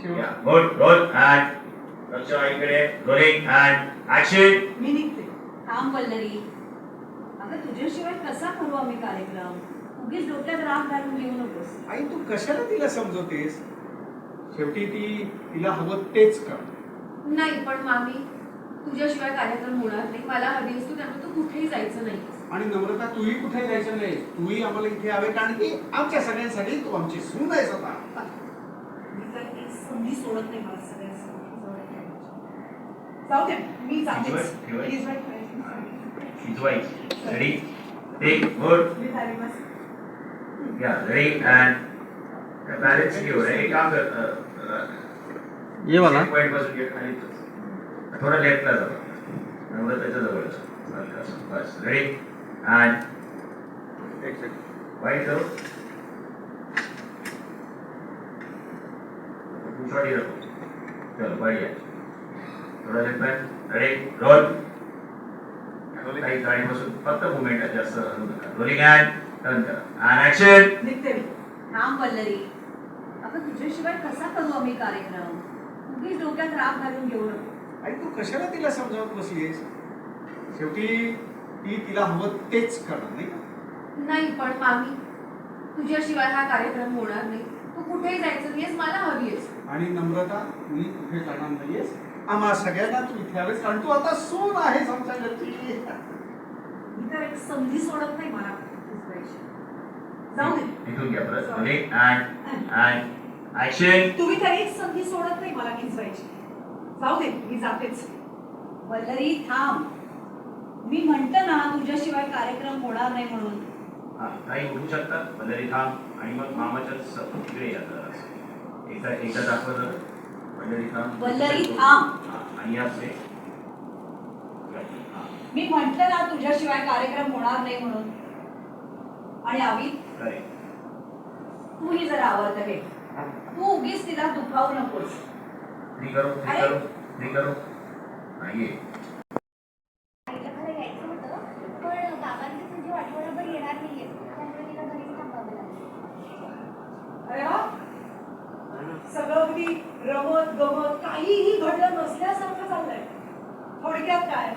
Yeah, good, roll and लक्ष आईकडे rolling and action. मी निघते. थांब वल्लरी, अगं तुझ्याशिवाय कसा करू आम्ही कार्यक्रम? उगीच डोक्यात राग घालून घेऊ नकोस. आई तू कशाला तिला समजवतेस? शेवटी तिला हवं तेच कर. नाही पण मामी, तुझ्याशिवाय कार्यक्रम होणार नाही. मला हवी असतो त्यामुळे तू कुठेही जायचं नाही. आणि नम्रता तूही कुठे जायचं नाही. तूही आम्हाला इथे हवे, कारण की आमच्या सगळ्यांसाठी तू आमची सून आहेस आता. मी तर एक संधी सोडत नाही मला सगळ्यांसमोर. जाऊ दे, मी जातेच. Please wait, please. शिजवायची. Ready take good. मी झाली बस. या रेडी अँड बॅलन्स घेऊ. रेडी काम कर. ये वाला पॉइंट पासून घे खाली. थोडा लेफ्टला जा. नंबर त्याच्या जवळ बस. रेडी अँड एक सेकंड. वाईट करू. छोटी रखो. चलो बढ़िया. थोड़ा लेफ्ट में. Ready roll. काही गाडी बसून फक्त मुवमेंट आहे, जास्त हलू नका. रोलिंग अँड टर्न करा अँड ऍक्शन. निघते मी. थांब वल्लरी, अगं तुझ्याशिवाय कसा करू आम्ही कार्यक्रम? उगीच डोक्यात राग घालून घेऊ नको. आई तू कशाला तिला समजावत बसलीस? शेवटी तिला हवं तेच करणार नाही का? नाही पण मामी, तुझ्याशिवाय हा कार्यक्रम होणार नाही. तू कुठेही जायचं नाहीस, मला हवी आहेस. आणि नम्रता तूही कुठे जाणार नाहीयेस. आम्हा सगळ्यांना तू इथे हवेस, कारण तू आता सून आहेस आमच्या घरची. मी तर एक संधी सोडत नाही मला. जाऊ दे. इथून घ्या परत. Rolling and action. तुम्ही तर एक संधी सोडत नाही मला खिचवायची. जाऊ दे, मी जातेच. वल्लरी थांब, मी म्हणतो ना तुझ्याशिवाय कार्यक्रम होणार नाही म्हणून. काही उठू शकतात. वल्लरी थांब आणि मग मामाच्या इकडे या जरा. एकदा दाखवा जरा. वल्लरी थांब. वल्लरी थांब, आणि याचे मी म्हटलं ना तुझ्याशिवाय कार्यक्रम होणार नाही म्हणून. आणि आवी तूही जरा आवडत घे. तू उगीच तिला दुखावू नकोस. फ्री करू. नाहीये. आईला खरं यायचं होतं, पण बाबांची तुझी आठवडाभर येणार नाहीये, त्यामुळे तिला घरीच थांबावं लागलं. अरे वा, सगळं अगदी रमत गमत काहीही घडलं नसल्यासारखं चाललंय. थोडक्यात काय,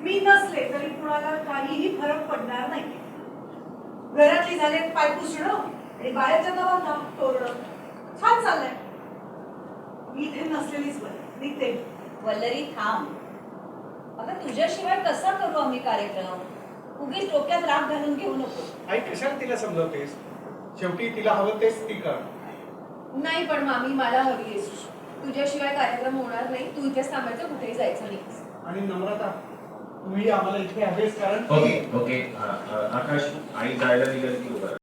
मी नसले तरी कुणाला काहीही फरक पडणार नाही. घरातली झाले पाय पुसणं आणि बाहेरच्या गावांना तोरणं. छान चाललंय. मी इथे नसलेलीच बरं. निघते. वल्लरी थांब, अगं तुझ्याशिवाय कसा करू आम्ही कार्यक्रम? उगीच डोक्यात राग घालून घेऊ नको. आई कशाला तिला समजावतेस? शेवटी तिला हवं तेच ती कर. नाही पण मामी, मला हवी आहेस. तुझ्याशिवाय कार्यक्रम होणार नाही. तू इथेच थांबायचं, कुठेही जायचं नाही. आणि नम्रता तुम्ही आम्हाला इथे हवेस, कारण ओके आकाश आई जायला निघाली की उभा.